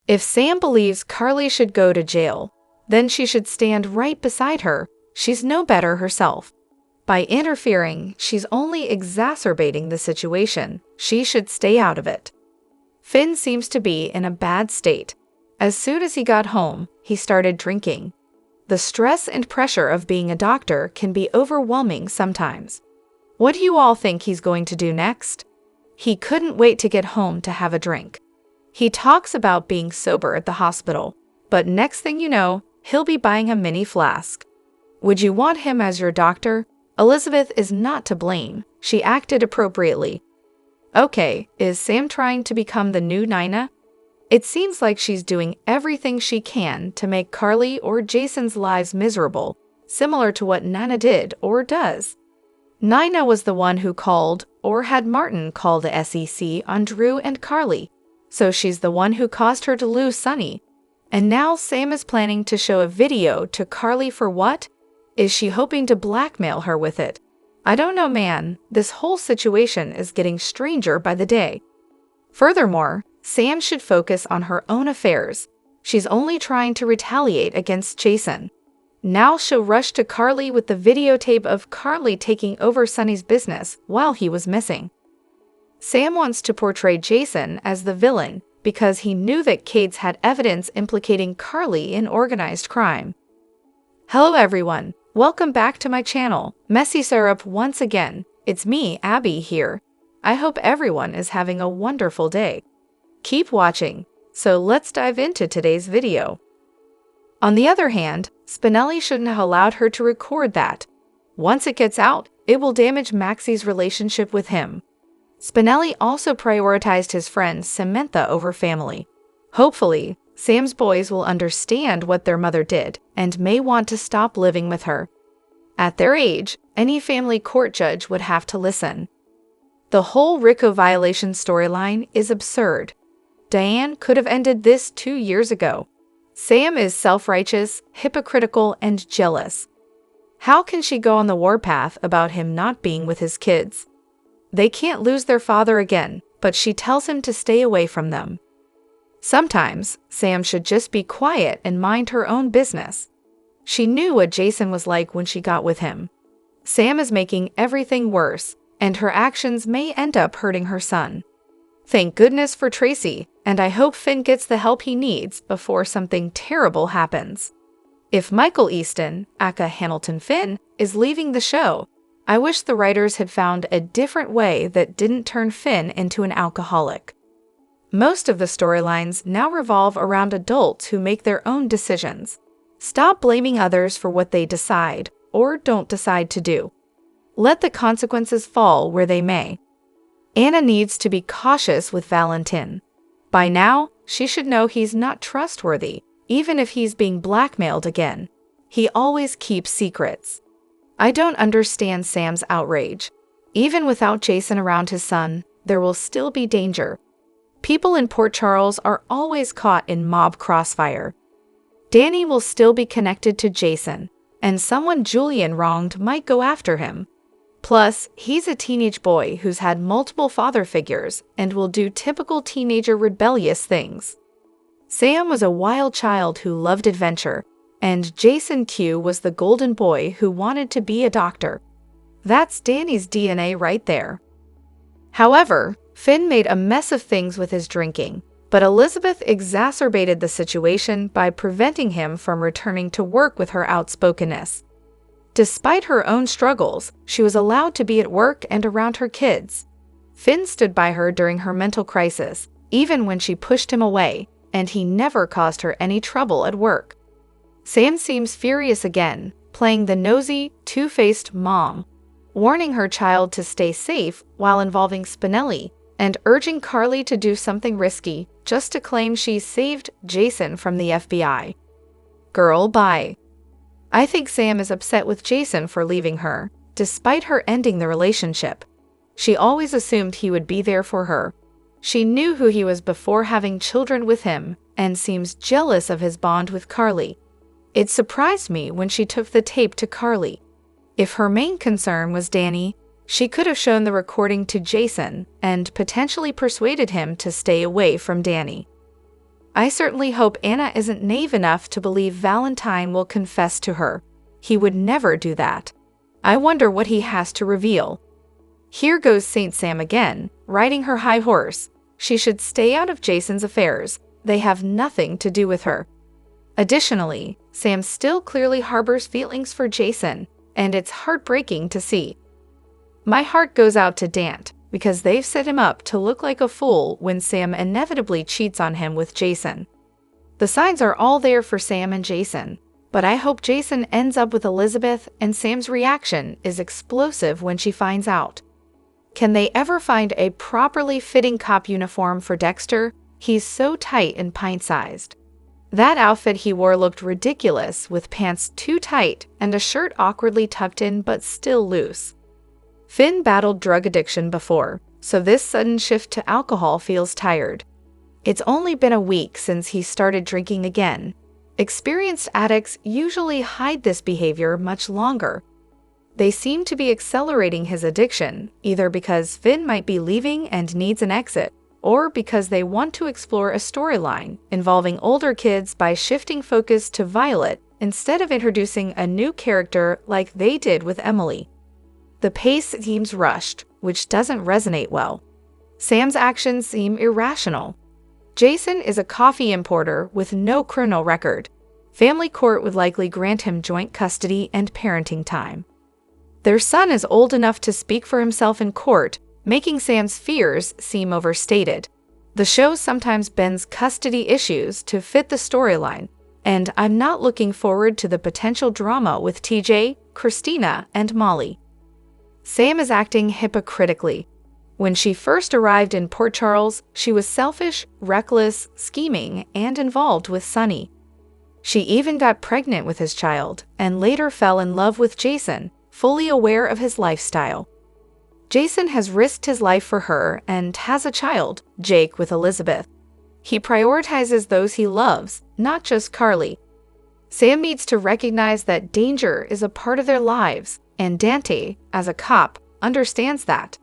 If Sam believes Carly should go to jail, then she should stand right beside her. She's no better herself. By interfering, she's only exacerbating the situation. She should stay out of it. Finn seems to be in a bad state. As soon as he got home, he started drinking. The stress and pressure of being a doctor can be overwhelming sometimes. What do you all think he's going to do next? He couldn't wait to get home to have a drink. He talks about being sober at the hospital, but next thing you know, he'll be buying a mini flask. Would you want him as your doctor? Elizabeth is not to blame. She acted appropriately. Okay, is Sam trying to become the new Nina? It seems like she's doing everything she can to make Carly or Jason's lives miserable, similar to what Nina did or does. Nina was the one who called, or had Martin call the SEC on Drew and Carly, so she's the one who caused her to lose Sonny. And now Sam is planning to show a video to Carly for what? Is she hoping to blackmail her with it? I don't know, man. This whole situation is getting stranger by the day. Furthermore, Sam should focus on her own affairs. She's only trying to retaliate against Jason. Now she'll rush to Carly with the videotape of Carly taking over Sonny's business while he was missing. Sam wants to portray Jason as the villain because he knew that Cates had evidence implicating Carly in organized crime. Hello everyone, welcome back to my channel, Messy Syrup once again. It's me, Abby, here. I hope everyone is having a wonderful day. Keep watching, so let's dive into today's video. On the other hand, Spinelli shouldn't have allowed her to record that. Once it gets out, it will damage Maxie's relationship with him. Spinelli also prioritized his friend Samantha over family. Hopefully, Sam's boys will understand what their mother did and may want to stop living with her. At their age, any family court judge would have to listen. The whole Rico violation storyline is absurd. Diane could have ended this 2 years ago. Sam is self-righteous, hypocritical, and jealous. How can she go on the warpath about him not being with his kids? They can't lose their father again, but she tells him to stay away from them. Sometimes, Sam should just be quiet and mind her own business. She knew what Jason was like when she got with him. Sam is making everything worse, and her actions may end up hurting her son. Thank goodness for Tracy, and I hope Finn gets the help he needs before something terrible happens. If Michael Easton, aka Hamilton Finn, is leaving the show, I wish the writers had found a different way that didn't turn Finn into an alcoholic. Most of the storylines now revolve around adults who make their own decisions. Stop blaming others for what they decide or don't decide to do. Let the consequences fall where they may. Anna needs to be cautious with Valentin. By now, she should know he's not trustworthy, even if he's being blackmailed again. He always keeps secrets. I don't understand Sam's outrage. Even without Jason around his son, there will still be danger. People in Port Charles are always caught in mob crossfire. Danny will still be connected to Jason, and someone Julian wronged might go after him. Plus, he's a teenage boy who's had multiple father figures and will do typical teenager rebellious things. Sam was a wild child who loved adventure, and Jason Q was the golden boy who wanted to be a doctor. That's Danny's DNA right there. However, Finn made a mess of things with his drinking, but Elizabeth exacerbated the situation by preventing him from returning to work with her outspokenness. Despite her own struggles, she was allowed to be at work and around her kids. Finn stood by her during her mental crisis, even when she pushed him away, and he never caused her any trouble at work. Sam seems furious again, playing the nosy, two-faced mom, warning her child to stay safe while involving Spinelli, and urging Carly to do something risky just to claim she saved Jason from the FBI. Girl, bye. I think Sam is upset with Jason for leaving her, despite her ending the relationship. She always assumed he would be there for her. She knew who he was before having children with him, and seems jealous of his bond with Carly. It surprised me when she took the tape to Carly. If her main concern was Danny, she could have shown the recording to Jason and potentially persuaded him to stay away from Danny. I certainly hope Anna isn't naive enough to believe Valentine will confess to her. He would never do that. I wonder what he has to reveal. Here goes Saint Sam again, riding her high horse. She should stay out of Jason's affairs. They have nothing to do with her. Additionally, Sam still clearly harbors feelings for Jason, and it's heartbreaking to see. My heart goes out to Dant, because they've set him up to look like a fool when Sam inevitably cheats on him with Jason. The signs are all there for Sam and Jason, but I hope Jason ends up with Elizabeth and Sam's reaction is explosive when she finds out. Can they ever find a properly fitting cop uniform for Dexter? He's so tight and pint-sized. That outfit he wore looked ridiculous, with pants too tight and a shirt awkwardly tucked in but still loose. Finn battled drug addiction before, so this sudden shift to alcohol feels tired. It's only been a week since he started drinking again. Experienced addicts usually hide this behavior much longer. They seem to be accelerating his addiction, either because Finn might be leaving and needs an exit, or because they want to explore a storyline involving older kids by shifting focus to Violet instead of introducing a new character like they did with Emily. The pace seems rushed, which doesn't resonate well. Sam's actions seem irrational. Jason is a coffee importer with no criminal record. Family court would likely grant him joint custody and parenting time. Their son is old enough to speak for himself in court, making Sam's fears seem overstated. The show sometimes bends custody issues to fit the storyline, and I'm not looking forward to the potential drama with TJ, Christina, and Molly. Sam is acting hypocritically. When she first arrived in Port Charles, she was selfish, reckless, scheming, and involved with Sonny. She even got pregnant with his child, and later fell in love with Jason, fully aware of his lifestyle. Jason has risked his life for her and has a child, Jake, with Elizabeth. He prioritizes those he loves, not just Carly. Sam needs to recognize that danger is a part of their lives, and Dante, as a cop, understands that.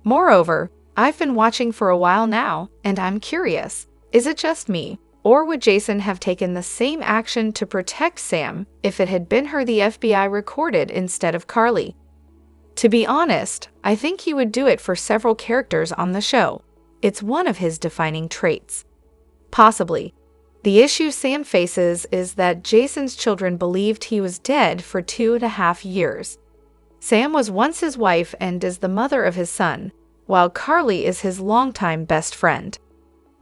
Moreover, I've been watching for a while now, and I'm curious, is it just me, or would Jason have taken the same action to protect Sam if it had been her the FBI recorded instead of Carly? To be honest, I think he would do it for several characters on the show. It's one of his defining traits. Possibly. The issue Sam faces is that Jason's children believed he was dead for 2.5 years. Sam was once his wife and is the mother of his son, while Carly is his longtime best friend.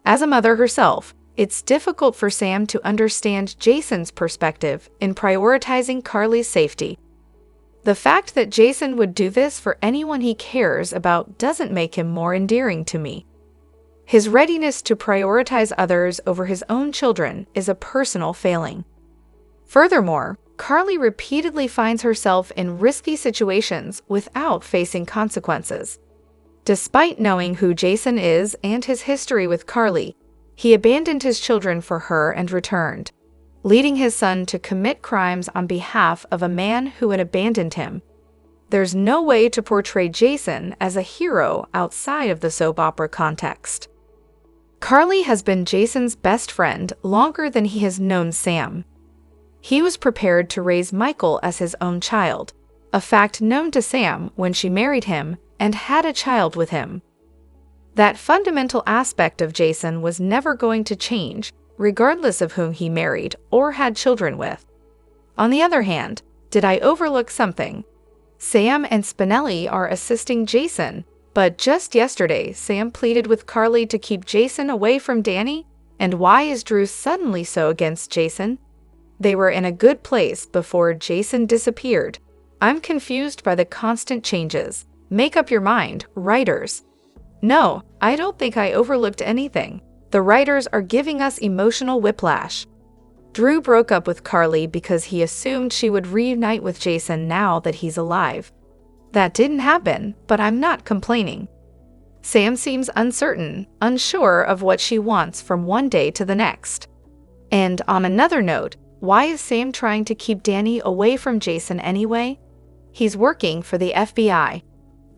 As a mother herself, it's difficult for Sam to understand Jason's perspective in prioritizing Carly's safety. The fact that Jason would do this for anyone he cares about doesn't make him more endearing to me. His readiness to prioritize others over his own children is a personal failing. Furthermore, Carly repeatedly finds herself in risky situations without facing consequences. Despite knowing who Jason is and his history with Carly, he abandoned his children for her and returned, leading his son to commit crimes on behalf of a man who had abandoned him. There's no way to portray Jason as a hero outside of the soap opera context. Carly has been Jason's best friend longer than he has known Sam. He was prepared to raise Michael as his own child, a fact known to Sam when she married him and had a child with him. That fundamental aspect of Jason was never going to change, regardless of whom he married or had children with. On the other hand, did I overlook something? Sam and Spinelli are assisting Jason, but just yesterday Sam pleaded with Carly to keep Jason away from Danny, and why is Drew suddenly so against Jason? They were in a good place before Jason disappeared. I'm confused by the constant changes. Make up your mind, writers. No, I don't think I overlooked anything. The writers are giving us emotional whiplash. Drew broke up with Carly because he assumed she would reunite with Jason now that he's alive. That didn't happen, but I'm not complaining. Sam seems uncertain, unsure of what she wants from one day to the next. And on another note, why is Sam trying to keep Danny away from Jason anyway? He's working for the FBI.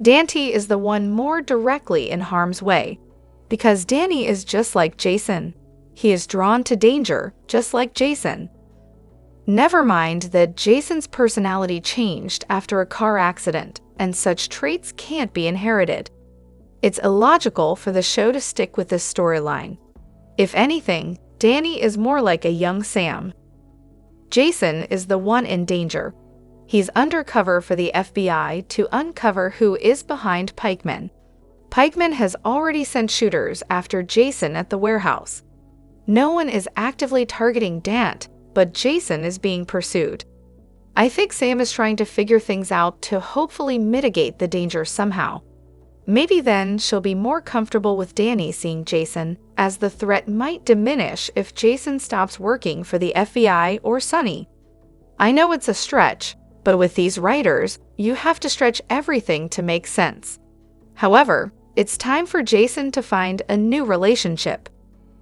Dante is the one more directly in harm's way, because Danny is just like Jason. He is drawn to danger, just like Jason. Never mind that Jason's personality changed after a car accident, and such traits can't be inherited. It's illogical for the show to stick with this storyline. If anything, Danny is more like a young Sam. Jason is the one in danger. He's undercover for the FBI to uncover who is behind Pikeman. Pikeman has already sent shooters after Jason at the warehouse. No one is actively targeting Dant, but Jason is being pursued. I think Sam is trying to figure things out to hopefully mitigate the danger somehow. Maybe then she'll be more comfortable with Danny seeing Jason, as the threat might diminish if Jason stops working for the FBI or Sunny. I know it's a stretch, but with these writers, you have to stretch everything to make sense. However, it's time for Jason to find a new relationship.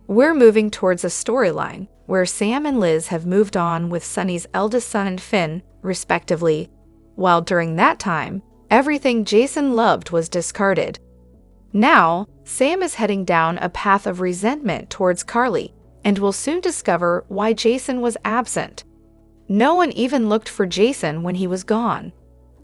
We're moving towards a storyline where Sam and Liz have moved on with Sunny's eldest son and Finn, respectively, while during that time, everything Jason loved was discarded. Now, Sam is heading down a path of resentment towards Carly, and will soon discover why Jason was absent. No one even looked for Jason when he was gone.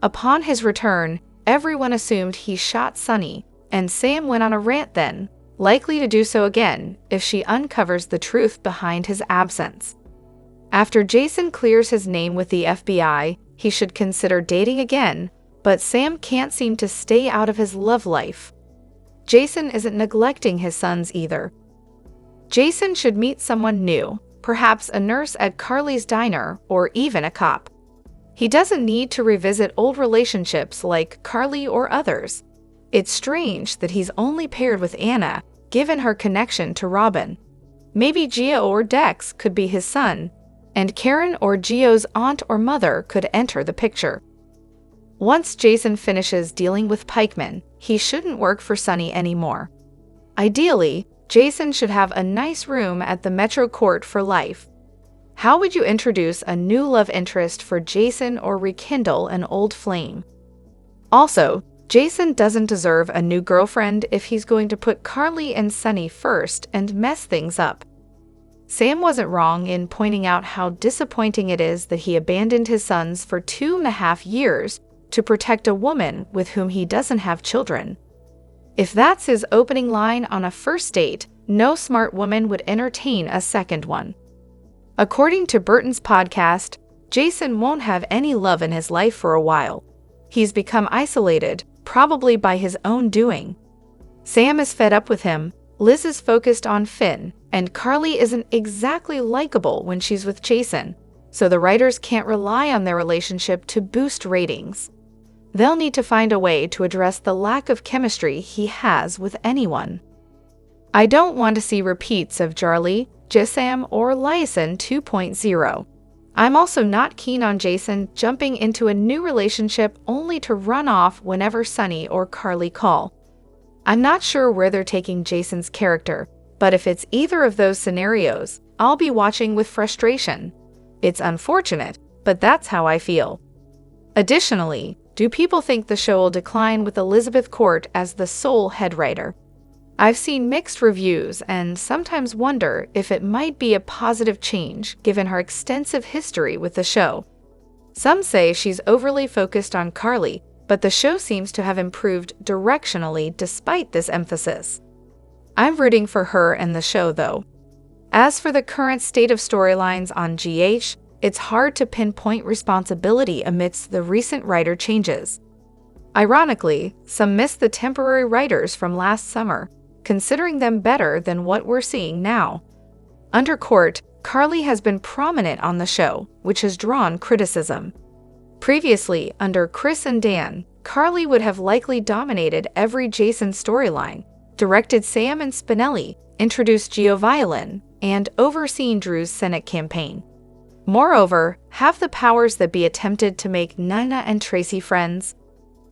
Upon his return, everyone assumed he shot Sunny, and Sam went on a rant then, likely to do so again if she uncovers the truth behind his absence. After Jason clears his name with the FBI, he should consider dating again, but Sam can't seem to stay out of his love life. Jason isn't neglecting his sons either. Jason should meet someone new, perhaps a nurse at Carly's diner or even a cop. He doesn't need to revisit old relationships like Carly or others. It's strange that he's only paired with Anna, given her connection to Robin. Maybe Gio or Dex could be his son, and Karen or Gio's aunt or mother could enter the picture. Once Jason finishes dealing with Pikeman, he shouldn't work for Sunny anymore. Ideally, Jason should have a nice room at the Metro Court for life. How would you introduce a new love interest for Jason or rekindle an old flame? Also, Jason doesn't deserve a new girlfriend if he's going to put Carly and Sunny first and mess things up. Sam wasn't wrong in pointing out how disappointing it is that he abandoned his sons for 2.5 years to protect a woman with whom he doesn't have children. If that's his opening line on a first date, no smart woman would entertain a second one. According to Burton's podcast, Jason won't have any love in his life for a while. He's become isolated, probably by his own doing. Sam is fed up with him, Liz is focused on Finn, and Carly isn't exactly likable when she's with Jason, so the writers can't rely on their relationship to boost ratings. They'll need to find a way to address the lack of chemistry he has with anyone. I don't want to see repeats of Jarly, Jessam, or Lyson 2.0. I'm also not keen on Jason jumping into a new relationship only to run off whenever Sunny or Carly call. I'm not sure where they're taking Jason's character, but if it's either of those scenarios, I'll be watching with frustration. It's unfortunate, but that's how I feel. Additionally, do people think the show will decline with Elizabeth Court as the sole head writer? I've seen mixed reviews and sometimes wonder if it might be a positive change given her extensive history with the show. Some say she's overly focused on Carly, but the show seems to have improved directionally despite this emphasis. I'm rooting for her and the show, though. As for the current state of storylines on GH, it's hard to pinpoint responsibility amidst the recent writer changes. Ironically, some miss the temporary writers from last summer, considering them better than what we're seeing now. Under Court, Carly has been prominent on the show, which has drawn criticism. Previously, under Chris and Dan, Carly would have likely dominated every Jason storyline, directed Sam and Spinelli, introduced Gio Violin, and overseen Drew's Senate campaign. Moreover, have the powers that be attempted to make Nina and Tracy friends?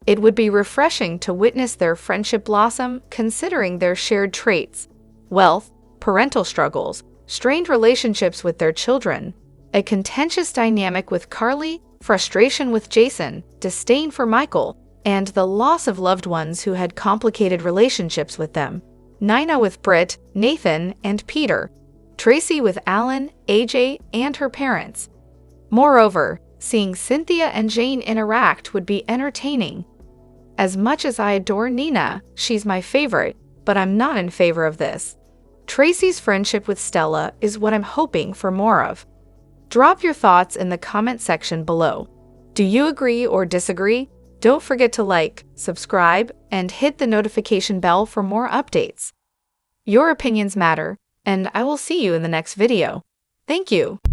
It would be refreshing to witness their friendship blossom considering their shared traits: wealth, parental struggles, strained relationships with their children, a contentious dynamic with Carly, frustration with Jason, disdain for Michael, and the loss of loved ones who had complicated relationships with them. Nina with Britt, Nathan, and Peter. Tracy with Alan, AJ, and her parents. Moreover, seeing Cynthia and Jane interact would be entertaining. As much as I adore Nina, she's my favorite, but I'm not in favor of this. Tracy's friendship with Stella is what I'm hoping for more of. Drop your thoughts in the comment section below. Do you agree or disagree? Don't forget to like, subscribe, and hit the notification bell for more updates. Your opinions matter, and I will see you in the next video. Thank you.